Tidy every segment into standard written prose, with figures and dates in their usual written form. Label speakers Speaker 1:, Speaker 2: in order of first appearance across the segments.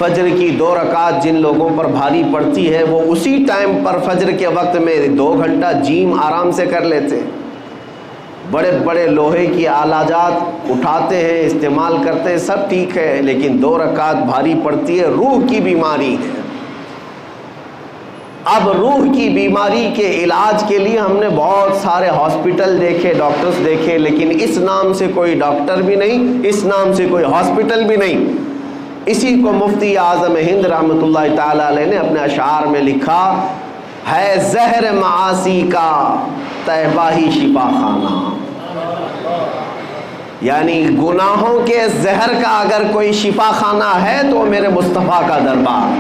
Speaker 1: فجر کی 2 رکعت جن لوگوں پر بھاری پڑتی ہے وہ اسی ٹائم پر فجر کے وقت میں 2 گھنٹہ جیم آرام سے کر لیتے ہیں، بڑے بڑے لوہے کی آلہ جات اٹھاتے ہیں، استعمال کرتے ہیں، سب ٹھیک ہے، لیکن 2 رکعت بھاری پڑتی ہے، روح کی بیماری ہے۔ اب روح کی بیماری کے علاج کے لیے ہم نے بہت سارے ہاسپٹل دیکھے، ڈاکٹرز دیکھے، لیکن اس نام سے کوئی ڈاکٹر بھی نہیں، اس نام سے کوئی ہاسپٹل بھی نہیں۔ اسی کو مفتی اعظم ہند رحمۃ اللہ تعالی علیہ نے اپنے اشعار میں لکھا ہے، زہر معاصی کا طیبہ ہی شفا خانہ، یعنی گناہوں کے زہر کا اگر کوئی شفا خانہ ہے تو وہ میرے مصطفیٰ کا دربار۔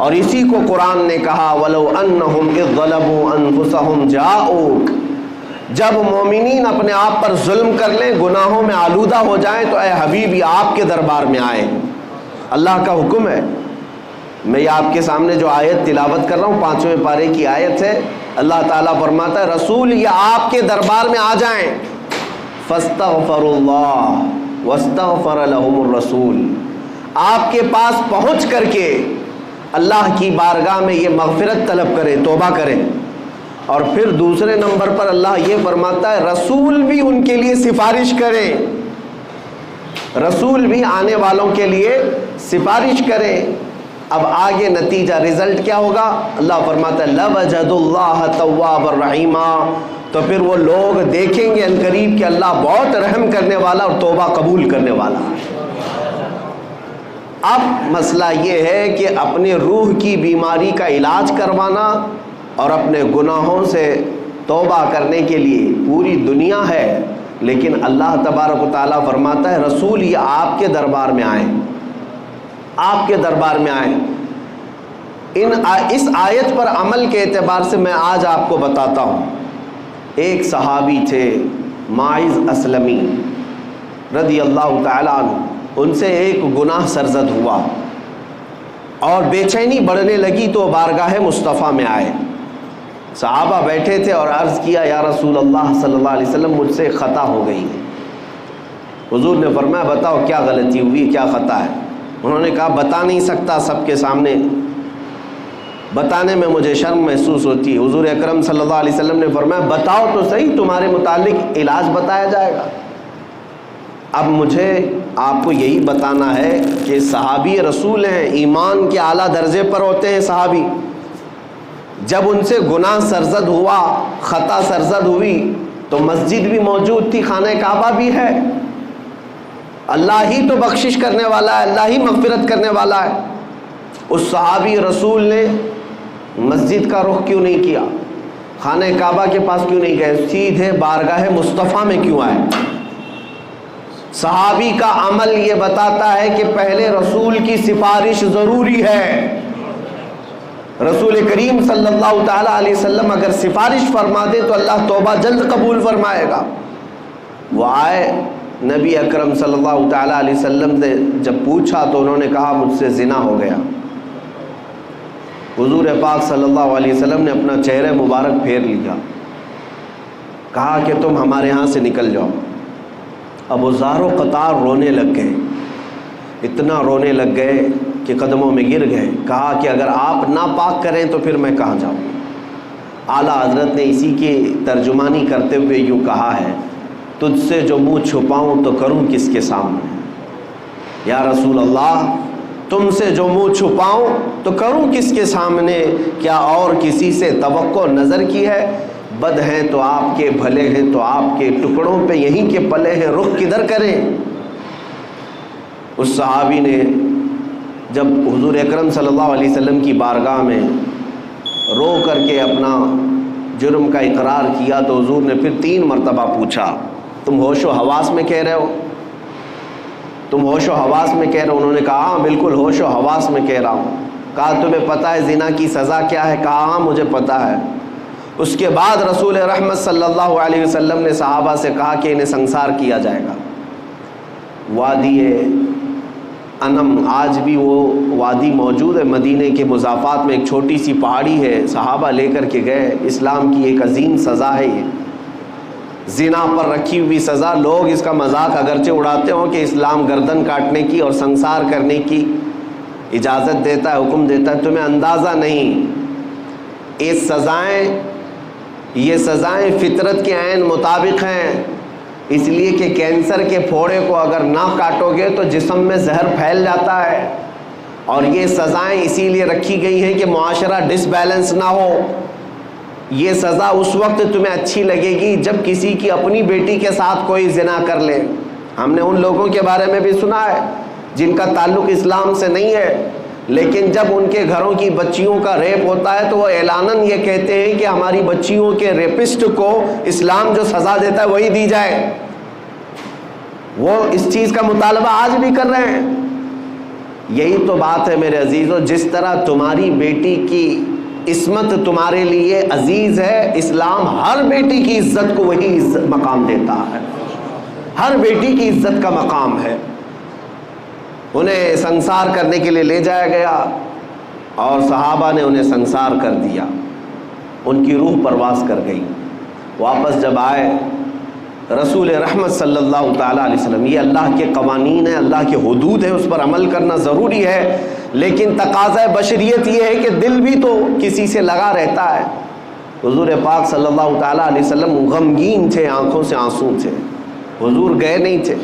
Speaker 1: اور اسی کو قرآن نے کہا، وَلَوْ أَنَّهُمْ إِذْ ظَلَمُوا أَنفُسَهُمْ جَاءُوكَ، جب مومنین اپنے آپ پر ظلم کر لیں، گناہوں میں آلودہ ہو جائیں، تو اے حبیبی آپ کے دربار میں آئے۔ اللہ کا حکم ہے۔ میں یہ آپ کے سامنے جو آیت تلاوت کر رہا ہوں 5ویں پارے کی آیت ہے، اللہ تعالیٰ فرماتا ہے رسول یہ آپ کے دربار میں آ جائیں، فَاسْتَغْفَرُوا اللَّهَ وَاسْتَغْفَرَ لَهُمُ الرَّسُولُ، آپ کے پاس پہنچ کر کے اللہ کی بارگاہ میں یہ مغفرت طلب کریں، توبہ کریں۔ اور پھر دوسرے نمبر پر اللہ یہ فرماتا ہے رسول بھی ان کے لیے سفارش کریں، رسول بھی آنے والوں کے لیے سفارش کریں۔ اب آگے نتیجہ رزلٹ کیا ہوگا؟ اللہ فرماتا ہے لَوَجَدُوا اللَّهَ تَوَّابًا رَحِيمًا، تو پھر وہ لوگ دیکھیں گے عنقریب کہ اللہ بہت رحم کرنے والا اور توبہ قبول کرنے والا ہے۔ اب مسئلہ یہ ہے کہ اپنے روح کی بیماری کا علاج کروانا اور اپنے گناہوں سے توبہ کرنے کے لیے پوری دنیا ہے، لیکن اللہ تبارک و تعالیٰ فرماتا ہے رسول یہ آپ کے دربار میں آئیں، آپ کے دربار میں آئیں۔ اس آیت پر عمل کے اعتبار سے میں آج آپ کو بتاتا ہوں۔ ایک صحابی تھے ماعز اسلمی رضی اللہ تعالیٰ عنہ، ان سے ایک گناہ سرزد ہوا اور بے چینی بڑھنے لگی تو بارگاہ مصطفیٰ میں آئے۔ صحابہ بیٹھے تھے اور عرض کیا یا رسول اللہ صلی اللہ علیہ وسلم مجھ سے خطا ہو گئی ہے۔ حضور نے فرمایا بتاؤ کیا غلطی ہوئی، کیا خطا ہے؟ انہوں نے کہا بتا نہیں سکتا سب کے سامنے، بتانے میں مجھے شرم محسوس ہوتی ہے۔ حضور اکرم صلی اللہ علیہ وسلم نے فرمایا بتاؤ تو صحیح، تمہارے متعلق علاج بتایا جائے گا۔ اب مجھے آپ کو یہی بتانا ہے کہ صحابی رسول ہیں، ایمان کے اعلیٰ درجے پر ہوتے ہیں صحابی، جب ان سے گناہ سرزد ہوا، خطا سرزد ہوئی تو مسجد بھی موجود تھی، خانہ کعبہ بھی ہے، اللہ ہی تو بخشش کرنے والا ہے، اللہ ہی مغفرت کرنے والا ہے۔ اس صحابی رسول نے مسجد کا رخ کیوں نہیں کیا، خانہ کعبہ کے پاس کیوں نہیں گئے، سیدھے بارگاہ مصطفیٰ میں کیوں آئے؟ صحابی کا عمل یہ بتاتا ہے کہ پہلے رسول کی سفارش ضروری ہے۔ رسول کریم صلی اللہ تعالیٰ علیہ وسلم اگر سفارش فرما دے تو اللہ توبہ جلد قبول فرمائے گا۔ وہ آئے، نبی اکرم صلی اللہ تعالیٰ علیہ وسلم سے جب پوچھا تو انہوں نے کہا مجھ سے زنا ہو گیا۔ حضور پاک صلی اللہ علیہ وسلم نے اپنا چہرہ مبارک پھیر لیا، کہا کہ تم ہمارے ہاں سے نکل جاؤ۔ اب وہ زار و قطار رونے لگ گئے، اتنا رونے لگ گئے کہ قدموں میں گر گئے۔ کہا کہ اگر آپ ناپاک کریں تو پھر میں کہاں جاؤں؟ اعلیٰ حضرت نے اسی کی ترجمانی کرتے ہوئے یوں کہا ہے تجھ سے جو منہ چھپاؤں تو کروں کس کے سامنے؟ یا رسول اللہ تم سے جو منہ چھپاؤں تو کروں کس کے سامنے؟ کیا اور کسی سے توقع نظر کی ہے؟ بد ہیں تو آپ کے، بھلے ہیں تو آپ کے، ٹکڑوں پہ یہیں کے پلے ہیں، رخ کدھر کریں؟ اس صحابی نے جب حضور اکرم صلی اللہ علیہ وسلم کی بارگاہ میں رو کر کے اپنا جرم کا اقرار کیا تو حضور نے پھر 3 مرتبہ پوچھا تم ہوش و حواس میں کہہ رہے ہو؟ تم ہوش و حواس میں کہہ رہے ہو؟ انہوں نے کہا ہاں بالکل ہوش و حواس میں کہہ رہا ہوں۔ کہا تمہیں پتہ ہے زنا کی سزا کیا ہے؟ کہا ہاں مجھے پتہ ہے۔ اس کے بعد رسول رحمت صلی اللہ علیہ وسلم نے صحابہ سے کہا کہ انہیں سنسار کیا جائے گا۔ وادی انم، آج بھی وہ وادی موجود ہے، مدینے کے مضافات میں ایک چھوٹی سی پہاڑی ہے، صحابہ لے کر کے گئے۔ اسلام کی ایک عظیم سزا ہے یہ، زنا پر رکھی ہوئی سزا۔ لوگ اس کا مذاق اگرچہ اڑاتے ہوں کہ اسلام گردن کاٹنے کی اور سنسار کرنے کی اجازت دیتا ہے، حکم دیتا ہے، تمہیں اندازہ نہیں، یہ سزائیں فطرت کے عین مطابق ہیں، اس لیے کہ کینسر کے پھوڑے کو اگر نہ کاٹو گے تو جسم میں زہر پھیل جاتا ہے، اور یہ سزائیں اسی لیے رکھی گئی ہیں کہ معاشرہ ڈس بیلنس نہ ہو۔ یہ سزا اس وقت تمہیں اچھی لگے گی جب کسی کی اپنی بیٹی کے ساتھ کوئی زنا کر لے۔ ہم نے ان لوگوں کے بارے میں بھی سنا ہے جن کا تعلق اسلام سے نہیں ہے، لیکن جب ان کے گھروں کی بچیوں کا ریپ ہوتا ہے تو وہ اعلاناً یہ کہتے ہیں کہ ہماری بچیوں کے ریپسٹ کو اسلام جو سزا دیتا ہے وہی دی جائے۔ وہ اس چیز کا مطالبہ آج بھی کر رہے ہیں۔ یہی تو بات ہے میرے عزیزوں، جس طرح تمہاری بیٹی کی عصمت تمہارے لیے عزیز ہے، اسلام ہر بیٹی کی عزت کو وہی مقام دیتا ہے، ہر بیٹی کی عزت کا مقام ہے۔ انہیں سنسار کرنے کے لیے لے جایا گیا اور صحابہ نے انہیں سنسار کر دیا، ان کی روح پرواز کر گئی۔ واپس جب آئے رسول رحمت صلی اللہ تعالیٰ علیہ وسلم، یہ اللہ کے قوانین ہیں، اللہ کے حدود ہیں، اس پر عمل کرنا ضروری ہے، لیکن تقاضۂ بشریت یہ ہے کہ دل بھی تو کسی سے لگا رہتا ہے۔ حضور پاک صلی اللہ تعالیٰ علیہ وسلم غمگین تھے، آنکھوں سے آنسو تھے، حضور گئے نہیں تھے۔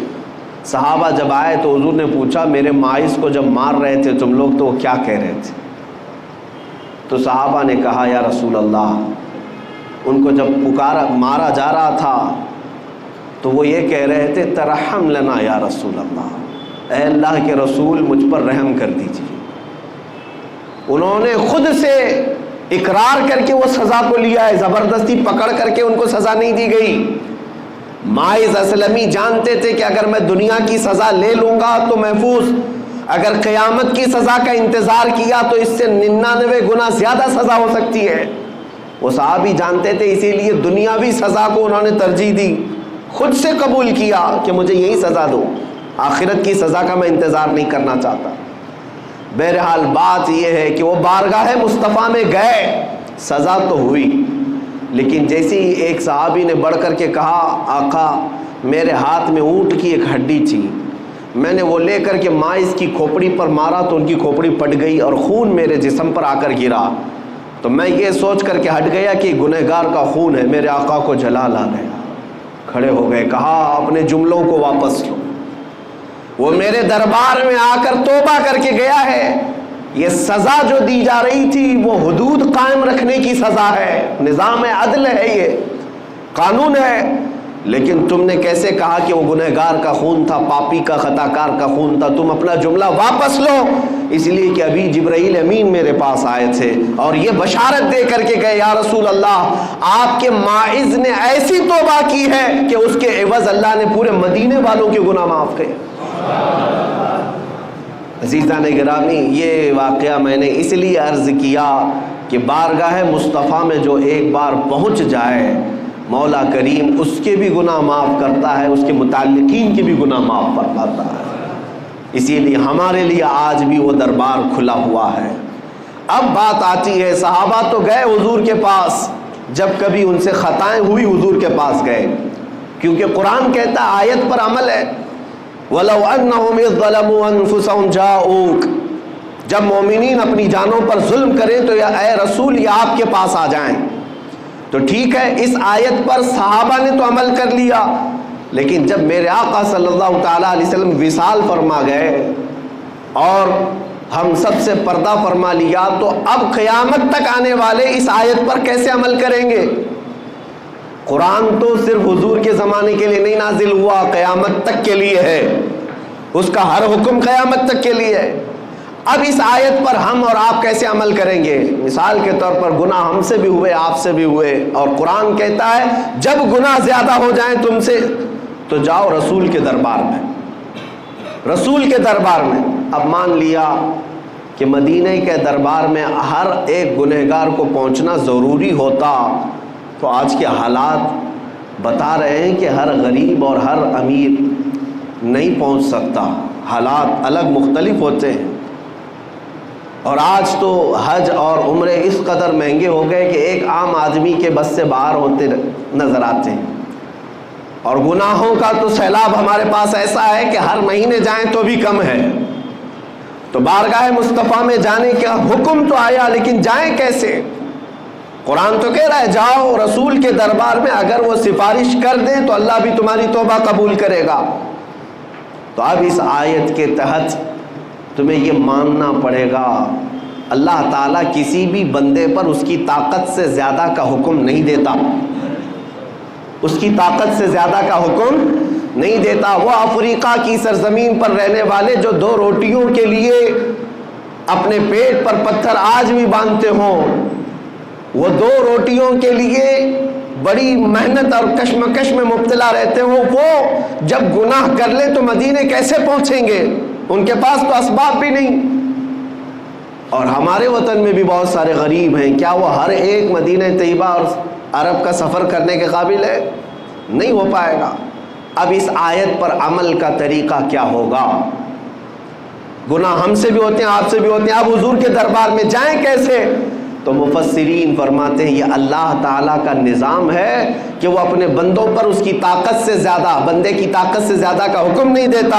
Speaker 1: صحابہ جب آئے تو حضور نے پوچھا میرے مائز کو جب مار رہے تھے تم لوگ تو وہ کیا کہہ رہے تھے؟ تو صحابہ نے کہا یا رسول اللہ، ان کو جب مارا جا رہا تھا تو وہ یہ کہہ رہے تھے ترحم لنا یا رسول اللہ، اے اللہ کے رسول مجھ پر رحم کر دیجیے۔ انہوں نے خود سے اقرار کر کے وہ سزا کو لیا ہے، زبردستی پکڑ کر کے ان کو سزا نہیں دی گئی۔ ماعز اسلمی جانتے تھے کہ اگر میں دنیا کی سزا لے لوں گا تو محفوظ، اگر قیامت کی سزا کا انتظار کیا تو اس سے 99 گنا زیادہ سزا ہو سکتی ہے۔ وہ صحابی جانتے تھے، اسی لیے دنیاوی سزا کو انہوں نے ترجیح دی، خود سے قبول کیا کہ مجھے یہی سزا دو، آخرت کی سزا کا میں انتظار نہیں کرنا چاہتا۔ بہرحال بات یہ ہے کہ وہ بارگاہ مصطفیٰ میں گئے، سزا تو ہوئی، لیکن جیسے ہی ایک صحابی نے بڑھ کر کے کہا آقا میرے ہاتھ میں اونٹ کی ایک ہڈی تھی، میں نے وہ لے کر کے ماعز کی کھوپڑی پر مارا تو ان کی کھوپڑی پھٹ گئی اور خون میرے جسم پر آ کر گرا، تو میں یہ سوچ کر کے ہٹ گیا کہ گنہگار کا خون ہے، میرے آقا کو جلال آ گیا، کھڑے ہو گئے، کہا اپنے جملوں کو واپس لو، وہ میرے دربار میں آ کر توبہ کر کے گیا ہے، یہ سزا جو دی جا رہی تھی وہ حدود قائم رکھنے کی سزا ہے، نظام عدل ہے، یہ قانون ہے، لیکن تم نے کیسے کہا کہ وہ گنہگار کا خون تھا، پاپی کا، خطاکار کا خون تھا، تم اپنا جملہ واپس لو، اس لیے کہ ابھی جبرائیل امین میرے پاس آئے تھے اور یہ بشارت دے کر کے گئے یا رسول اللہ آپ کے ماعز نے ایسی توبہ کی ہے کہ اس کے عوض اللہ نے پورے مدینے والوں کے گناہ معاف کیے۔ عزیزان گرامی، یہ واقعہ میں نے اس لیے عرض کیا کہ بارگاہ مصطفیٰ میں جو ایک بار پہنچ جائے مولا کریم اس کے بھی گناہ معاف کرتا ہے، اس کے متعلقین کے بھی گناہ معاف فرماتا ہے، اسی لیے ہمارے لیے آج بھی وہ دربار کھلا ہوا ہے۔ اب بات آتی ہے، صحابہ تو گئے حضور کے پاس، جب کبھی ان سے خطائیں ہوئی حضور کے پاس گئے، کیونکہ قرآن کہتا ہے آیت پر عمل ہے، وَلَوْ أَنَّهُمْ إِذْ ظَلَمُوا أَنفُسَهُمْ جَاءُوكَ، جب مومنین اپنی جانوں پر ظلم کریں تو یا اے رسول یہ آپ کے پاس آ جائیں۔ تو ٹھیک ہے، اس آیت پر صحابہ نے تو عمل کر لیا، لیکن جب میرے آقا صلی اللہ تعالیٰ علیہ وسلم وصال فرما گئے اور ہم سب سے پردہ فرما لیا، تو اب قیامت تک آنے والے اس آیت پر کیسے عمل کریں گے؟ قرآن تو صرف حضور کے زمانے کے لیے نہیں نازل ہوا، قیامت تک کے لیے ہے، اس کا ہر حکم قیامت تک کے لیے ہے۔ اب اس آیت پر ہم اور آپ کیسے عمل کریں گے؟ مثال کے طور پر گناہ ہم سے بھی ہوئے، آپ سے بھی ہوئے، اور قرآن کہتا ہے جب گناہ زیادہ ہو جائیں تم سے تو جاؤ رسول کے دربار میں، رسول کے دربار میں۔ اب مان لیا کہ مدینہ کے دربار میں ہر ایک گنہگار کو پہنچنا ضروری ہوتا تو آج کے حالات بتا رہے ہیں کہ ہر غریب اور ہر امیر نہیں پہنچ سکتا، حالات الگ مختلف ہوتے ہیں، اور آج تو حج اور عمرے اس قدر مہنگے ہو گئے کہ ایک عام آدمی کے بس سے باہر ہوتے نظر آتے ہیں، اور گناہوں کا تو سیلاب ہمارے پاس ایسا ہے کہ ہر مہینے جائیں تو بھی کم ہے۔ تو بارگاہ مصطفیٰ میں جانے کا حکم تو آیا، لیکن جائیں کیسے؟ قرآن تو کہہ رہا ہے جاؤ رسول کے دربار میں، اگر وہ سفارش کر دیں تو اللہ بھی تمہاری توبہ قبول کرے گا۔ تو اب اس آیت کے تحت تمہیں یہ ماننا پڑے گا اللہ تعالیٰ کسی بھی بندے پر اس کی طاقت سے زیادہ کا حکم نہیں دیتا، اس کی طاقت سے زیادہ کا حکم نہیں دیتا۔ وہ افریقہ کی سرزمین پر رہنے والے جو 2 روٹیوں کے لیے اپنے پیٹ پر پتھر آج بھی باندھتے ہوں، وہ 2 روٹیوں کے لیے بڑی محنت اور کشمکش میں مبتلا رہتے ہوں، وہ جب گناہ کر لیں تو مدینے کیسے پہنچیں گے؟ ان کے پاس تو اسباب بھی نہیں۔ اور ہمارے وطن میں بھی بہت سارے غریب ہیں، کیا وہ ہر ایک مدینہ طیبہ اور عرب کا سفر کرنے کے قابل ہے؟ نہیں ہو پائے گا۔ اب اس آیت پر عمل کا طریقہ کیا ہوگا؟ گناہ ہم سے بھی ہوتے ہیں، آپ سے بھی ہوتے ہیں، اب حضور کے دربار میں جائیں کیسے؟ تو مفسرین فرماتے ہیں یہ اللہ تعالیٰ کا نظام ہے کہ وہ اپنے بندوں پر اس کی طاقت سے زیادہ، بندے کی طاقت سے زیادہ کا حکم نہیں دیتا۔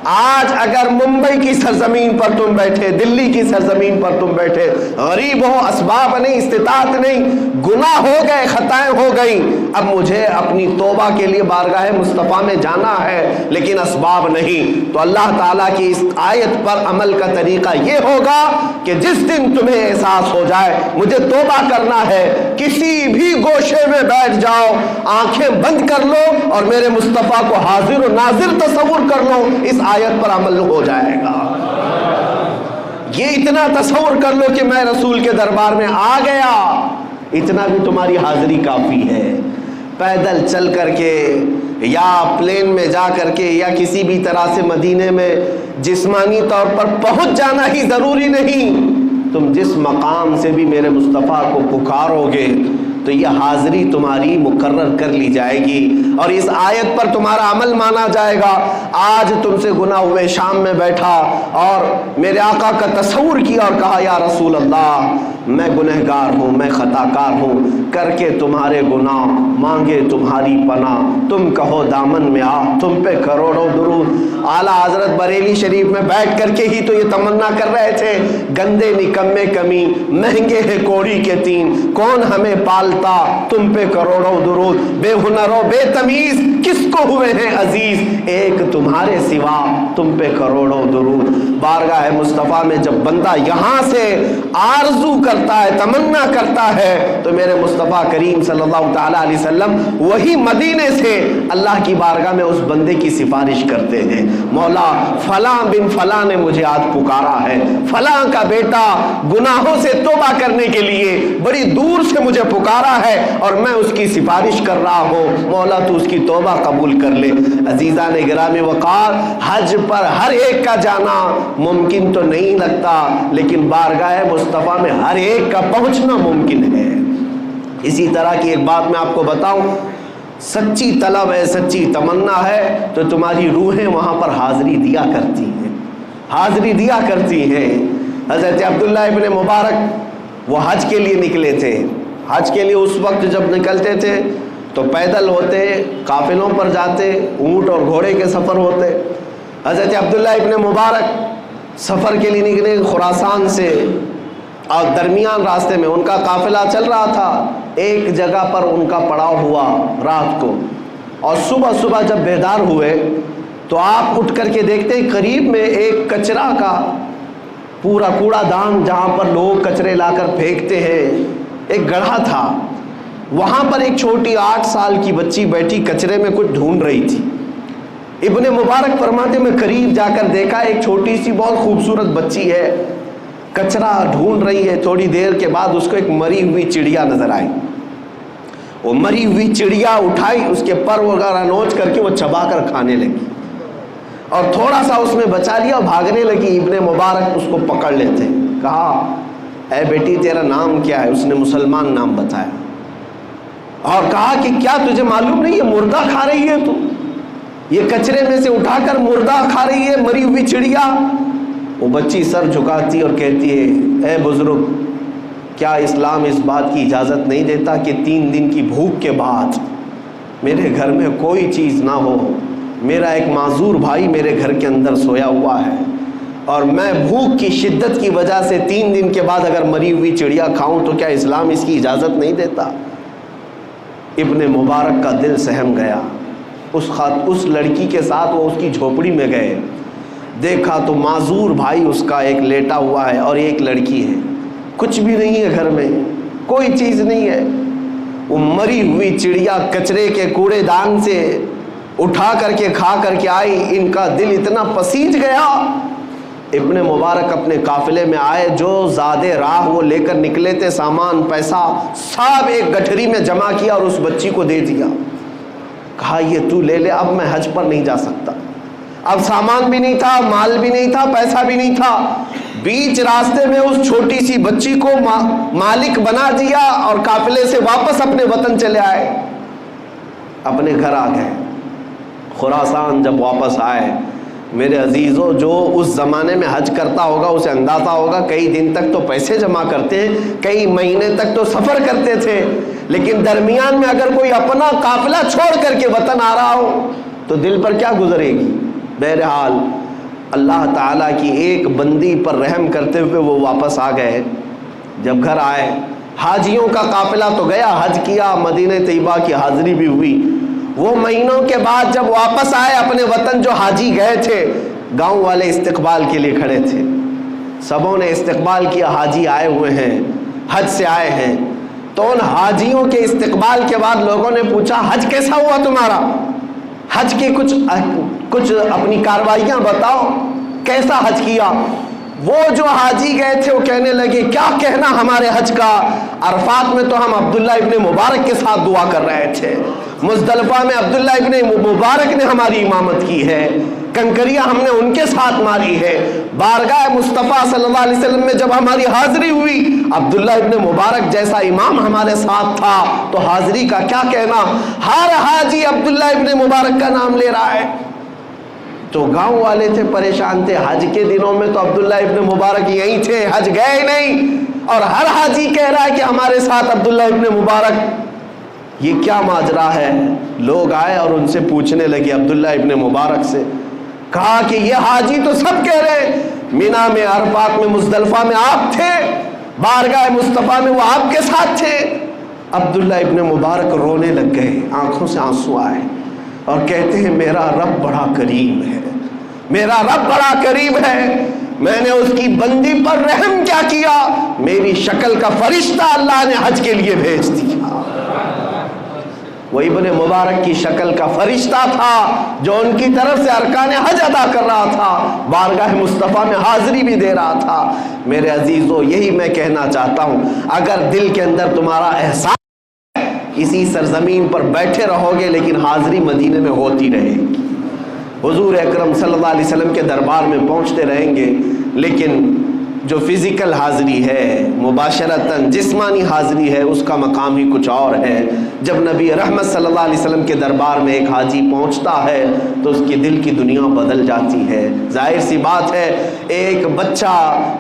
Speaker 1: آج اگر ممبئی کی سرزمین پر تم بیٹھے، دلی کی سرزمین پر تم بیٹھے، غریب ہو، اسباب نہیں، استطاعت نہیں، گناہ ہو گئے، خطائیں ہو گئیں، اب مجھے اپنی توبہ کے لیے بارگاہ مصطفیٰ میں جانا ہے لیکن اسباب نہیں، تو اللہ تعالیٰ کی اس آیت پر عمل کا طریقہ یہ ہوگا کہ جس دن تمہیں احساس ہو جائے مجھے توبہ کرنا ہے، کسی بھی گوشے میں بیٹھ جاؤ، آنکھیں بند کر لو اور میرے مصطفیٰ کو حاضر و ناظر تصور کر لو، اس آیت پر عمل ہو جائے گا۔ یہ اتنا تصور کر لو کہ میں رسول کے دربار میں آ گیا، اتنا بھی تمہاری حاضری کافی ہے۔ پیدل چل کر کے یا پلین میں جا کر کے یا کسی بھی طرح سے مدینے میں جسمانی طور پر پہنچ جانا ہی ضروری نہیں، تم جس مقام سے بھی میرے مصطفیٰ کو پکارو گے تو یہ حاضری تمہاری مقرر کر لی جائے گی اور اس آیت پر تمہارا عمل مانا جائے گا۔ آج تم سے گناہ ہوئے، شام میں بیٹھا اور میرے آقا کا تصور کیا اور کہا یا رسول اللہ میں گنہگار ہوں، میں خطا کار ہوں، کر کے تمہارے گناہ مانگے تمہاری پناہ، تم کہو دامن میں آ، تم پہ کروڑوں درود۔ اعلیٰ حضرت بریلی شریف میں بیٹھ کر کے ہی تو یہ تمنا کر رہے تھے، گندے نکمے کمی، مہنگے ہیں کوڑی کے تین، کون ہمیں پالتا، تم پہ کروڑوں درود، بے ہنر و بے تمیز کس کو ہوئے ہیں عزیز، ایک تمہارے سوا تم پہ کروڑوں درود۔ بارگاہ مصطفیٰ میں جب بندہ یہاں سے آرزو کرتا ہے، تمنا کرتا ہے، تو میرے مصطفیٰ کریم صلی اللہ تعالیٰ علیہ وسلم وہی مدینے سے اللہ کی بارگاہ میں اس بندے کی سفارش کرتے ہیں، مولا فلاں بن فلاں نے مجھے آج پکارا ہے، فلاں کا بیٹا گناہوں سے توبہ کرنے کے لیے بڑی دور سے مجھے پکارا ہے اور میں اس کی سفارش کر رہا ہوں، مولا تو اس کی توبہ قبول کر لے۔ عزیزان گرامی وقار، حج پر ہر ایک کا جانا ممکن تو نہیں لگتا، لیکن بارگاہ مصطفیٰ میں ہر ایک کا پہنچنا ممکن ہے۔ اسی طرح کی ایک بات میں آپ کو بتاؤں، سچی طلب ہے، سچی تمنا ہے تو تمہاری روحیں وہاں پر حاضری دیا کرتی ہیں، حاضری دیا کرتی ہیں۔ حضرت عبداللہ ابن مبارک وہ حج کے لیے نکلے تھے، حج کے لیے اس وقت جب نکلتے تھے تو پیدل ہوتے، قافلوں پر جاتے، اونٹ اور گھوڑے کے سفر ہوتے۔ حضرت عبداللہ ابن مبارک سفر کے لیے نکلے خراسان سے اور درمیان راستے میں ان کا قافلہ چل رہا تھا، ایک جگہ پر ان کا پڑاؤ ہوا رات کو، اور صبح صبح جب بیدار ہوئے تو آپ اٹھ کر کے دیکھتے قریب میں ایک کچرا کا پورا کوڑا دان جہاں پر لوگ کچرے لا کر پھینکتے ہیں، ایک گڑھا تھا، وہاں پر ایک چھوٹی 8 سال کی بچی بیٹھی کچرے میں کچھ ڈھونڈ رہی تھی۔ ابن مبارک فرماتے میں قریب جا کر دیکھا ایک چھوٹی سی بہت خوبصورت بچی ہے، کچرا ڈھونڈ رہی ہے۔ تھوڑی دیر کے بعد اس کو ایک مری ہوئی چڑیا نظر آئی، وہ مری ہوئی چڑیا اٹھائی، اس کے پر وغیرہ نوچ کر کے وہ چبا کر کھانے لگی اور تھوڑا سا اس میں بچا لیا اور بھاگنے لگی۔ ابن مبارک اس کو پکڑ لیتے، کہا اے بیٹی تیرا نام کیا ہے؟ اس نے مسلمان نام بتایا اور کہا کہ کیا تجھے معلوم نہیں یہ مردہ کھا رہی ہے، تو یہ کچرے میں سے اٹھا کر مردہ کھا رہی ہے، مری ہوئی چڑیا۔ وہ بچی سر جھکاتی اور کہتی ہے اے بزرگ، کیا اسلام اس بات کی اجازت نہیں دیتا کہ 3 دن کی بھوک کے بعد میرے گھر میں کوئی چیز نہ ہو؟ میرا ایک معذور بھائی میرے گھر کے اندر سویا ہوا ہے، اور میں بھوک کی شدت کی وجہ سے 3 دن کے بعد اگر مری ہوئی چڑیا کھاؤں تو کیا اسلام اس کی اجازت نہیں دیتا؟ ابن مبارک کا دل سہم گیا. اس لڑکی کے ساتھ وہ اس کی جھوپڑی میں گئے, دیکھا تو معذور بھائی اس کا ایک لیٹا ہوا ہے اور ایک لڑکی ہے, کچھ بھی نہیں ہے گھر میں, کوئی چیز نہیں ہے. وہ مری ہوئی چڑیا کچرے کے کوڑے دان سے اٹھا کر کے کھا کر کے آئی. ان کا دل اتنا پسیج گیا. ابن مبارک اپنے قافلے میں آئے, جو زادے راہ وہ لے کر نکلے تھے, سامان پیسہ سب ایک گٹھری میں جمع کیا اور اس بچی کو دے دیا. کہا یہ تو لے لے, اب میں حج پر نہیں جا سکتا. اب سامان بھی نہیں تھا, مال بھی نہیں تھا, پیسہ بھی نہیں تھا. بیچ راستے میں اس چھوٹی سی بچی کو مالک بنا دیا اور قافلے سے واپس اپنے وطن چلے آئے, اپنے گھر آ گئے. خراسان جب واپس آئے, میرے عزیزوں, جو اس زمانے میں حج کرتا ہوگا اسے اندازہ ہوگا کئی دن تک تو پیسے جمع کرتے ہیں, کئی مہینے تک تو سفر کرتے تھے, لیکن درمیان میں اگر کوئی اپنا قافلہ چھوڑ کر کے وطن آ رہا ہو تو دل پر کیا گزرے گی. بہرحال اللہ تعالیٰ کی ایک بندی پر رحم کرتے ہوئے وہ واپس آ گئے. جب گھر آئے, حاجیوں کا قافلہ تو گیا, حج کیا, مدینہ طیبہ کی حاضری بھی ہوئی. وہ مہینوں کے بعد جب واپس آئے اپنے وطن, جو حاجی گئے تھے, گاؤں والے استقبال کے لیے کھڑے تھے. سبوں نے استقبال کیا, حاجی آئے ہوئے ہیں, حج سے آئے ہیں. تو ان حاجیوں کے استقبال کے بعد لوگوں نے پوچھا, حج کیسا ہوا تمہارا؟ حج کی کچھ اپنی کاروائیاں بتاؤ, کیسا حج کیا؟ وہ جو حاجی گئے تھے وہ کہنے لگے, کیا کہنا ہمارے حج کا, عرفات میں تو ہم عبداللہ ابن مبارک کے ساتھ دعا کر رہے تھے, مزدلفہ میں عبداللہ ابن مبارک نے ہماری امامت کی ہے, کنکریاں ہم نے ان کے ساتھ ماری ہے. بارگاہ مصطفیٰ صلی اللہ علیہ وسلم میں جب ہماری حاضری ہوئی, عبداللہ ابن مبارک جیسا امام ہمارے ساتھ تھا, تو حاضری کا کیا کہنا. ہر حاجی عبداللہ ابن مبارک کا نام لے رہا ہے. تو گاؤں والے تھے, پریشان تھے, حج کے دنوں میں تو عبداللہ ابن مبارک یہیں تھے, حج گئے نہیں, اور ہر حاجی کہہ رہا ہے کہ ہمارے ساتھ عبداللہ ابن مبارک. یہ کیا ماجرا ہے؟ لوگ آئے اور ان سے پوچھنے لگے عبداللہ ابن مبارک سے. کہا کہ یہ حاجی تو سب کہہ رہے, مینا میں, عرفات میں, مزدلفہ میں آپ تھے, بارگاہ مصطفیٰ میں وہ آپ کے ساتھ تھے. عبداللہ ابن مبارک رونے لگ گئے, آنکھوں سے آنسو آئے, اور کہتے ہیں میرا رب بڑا کریم ہے, میرا رب بڑا کریم ہے. میں نے اس کی بندی پر رحم کیا کیا, میری شکل کا فرشتہ اللہ نے حج کے لیے بھیج دیا. وہ ابن مبارک کی شکل کا فرشتہ تھا جو ان کی طرف سے ارکان حج ادا کر رہا تھا, بارگاہ مصطفیٰ میں حاضری بھی دے رہا تھا. میرے عزیزو, یہی میں کہنا چاہتا ہوں, اگر دل کے اندر تمہارا احساس اسی سرزمین پر بیٹھے رہو گے لیکن حاضری مدینے میں ہوتی رہے گی, حضور اکرم صلی اللہ علیہ وسلم کے دربار میں پہنچتے رہیں گے, لیکن جو فزیکل حاضری ہے, مباشرتاً جسمانی حاضری ہے, اس کا مقام ہی کچھ اور ہے. جب نبی رحمت صلی اللہ علیہ وسلم کے دربار میں ایک حاجی پہنچتا ہے تو اس کے دل کی دنیا بدل جاتی ہے. ظاہر سی بات ہے, ایک بچہ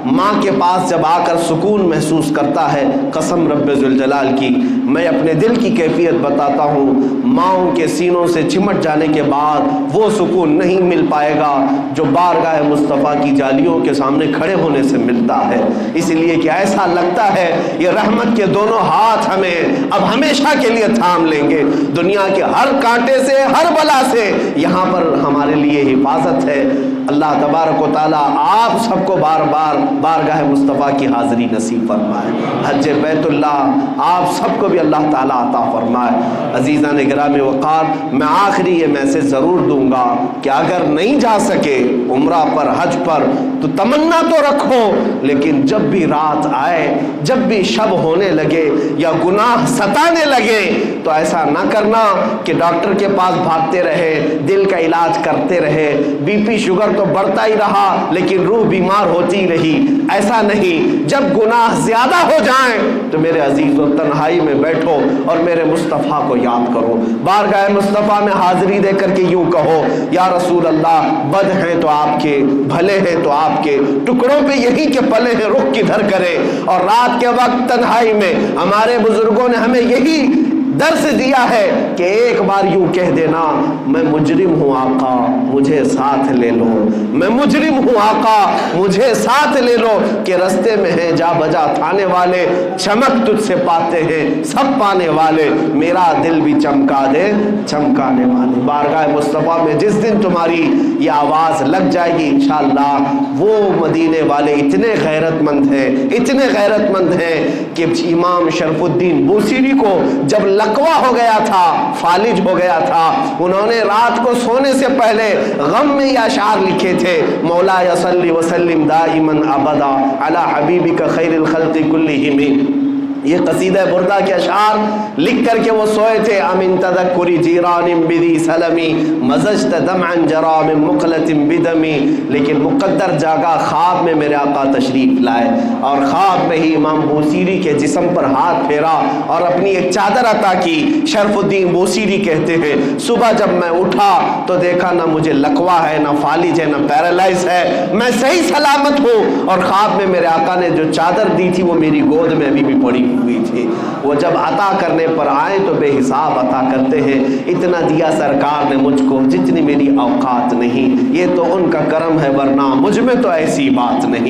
Speaker 1: ماں کے پاس جب آ کر سکون محسوس کرتا ہے, قسم رب ذوالجلال کی میں اپنے دل کی کیفیت بتاتا ہوں, ماؤں کے سینوں سے چمٹ جانے کے بعد وہ سکون نہیں مل پائے گا جو بارگاہ مصطفیٰ کی جالیوں کے سامنے کھڑے ہونے سے ملتا ہے. اس لیے کہ ایسا لگتا ہے یہ رحمت کے دونوں ہاتھ ہمیں اب ہمیشہ کے لیے تھام لیں گے. دنیا کے ہر کانٹے سے, ہر بلا سے یہاں پر ہمارے لیے حفاظت ہے. اللہ تبارک و تعالیٰ آپ سب کو بار بار بارگاہ مصطفیٰ کی حاضری نصیب فرمائے. حج بیت اللہ آپ سب کو بھی اللہ تعالیٰ عطا فرمائے. عزیزان گرامی وقار, میں آخری یہ میسج ضرور دوں گا کہ اگر نہیں جا سکے عمرہ پر, حج پر, تو تمنا تو رکھو, لیکن جب بھی رات آئے, جب بھی شب ہونے لگے یا گناہ ستانے لگے, تو ایسا نہ کرنا کہ ڈاکٹر کے پاس بھاگتے رہے, دل کا علاج کرتے رہے, بی پی شوگر تو بڑھتا ہی رہا لیکن روح بیمار ہوتی رہی. ایسا نہیں. جب گناہ زیادہ ہو جائیں تو میرے عزیزو تنہائی میں بیٹھو اور میرے مصطفیٰ کو یاد کرو. بارگاہ مصطفیٰ میں حاضری دے کر کے یوں کہو, یا رسول اللہ, بد ہیں تو آپ کے, بھلے ہیں تو آپ کے, ٹکڑوں پہ یہی کے پلے ہیں, رخ کدھر کرے. اور رات کے وقت تنہائی میں ہمارے بزرگوں نے ہمیں یہی درس دیا ہے کہ ایک بار یوں کہہ دینا میں مجرم ہوں آقا مجھے ساتھ لے لو، میں مجرم ہوں آقا مجھے ساتھ لے لو، کہ رستے میں ہیں جا بجا تھانے والے، چمک تجھ سے پاتے ہیں سب پانے والے، میرا دل بھی چمکا دے چمکانے والے۔ بارگاہ مصطفیٰ میں جس دن تمہاری یہ آواز لگ جائے گی انشاءاللہ، وہ مدینے والے اتنے غیرت مند ہیں، اتنے غیرت مند ہیں کہ امام شرف الدین بوصیری کو جب لقوہ ہو گیا تھا، فالج ہو گیا تھا، انہوں نے رات کو سونے سے پہلے غم میں یہ اشعار لکھے تھے، مولا صلی وسلم دائما ابدا علی حبیبک خیر الخلق کلہم۔ یہ قصیدہ بردہ کے اشعار لکھ کر کے وہ سوئے تھے، امن تذکری جیران بذی سلمی مزجت دمعا جرا من مقلۃ بدمی، لیکن مقدر جاگا، خواب میں میرے آقا تشریف لائے اور خواب میں ہی امام بوصیری کے جسم پر ہاتھ پھیرا اور اپنی ایک چادر عطا کی۔ شرف الدین بوصیری کہتے ہیں صبح جب میں اٹھا تو دیکھا نہ مجھے لقوہ ہے، نہ فالج ہے، نہ پیرالائز ہے، میں صحیح سلامت ہوں، اور خواب میں میرے آقا نے جو چادر دی تھی وہ میری گود میں ابھی بھی پڑی ہوئی تھی۔ وہ جب عطا کرنے پر آئے تو بے حساب عطا کرتے ہیں، اتنا دیا سرکار نے مجھ کو جتنی میری اوقات نہیں، یہ تو ان کا کرم ہے ورنہ مجھ میں تو ایسی بات نہیں۔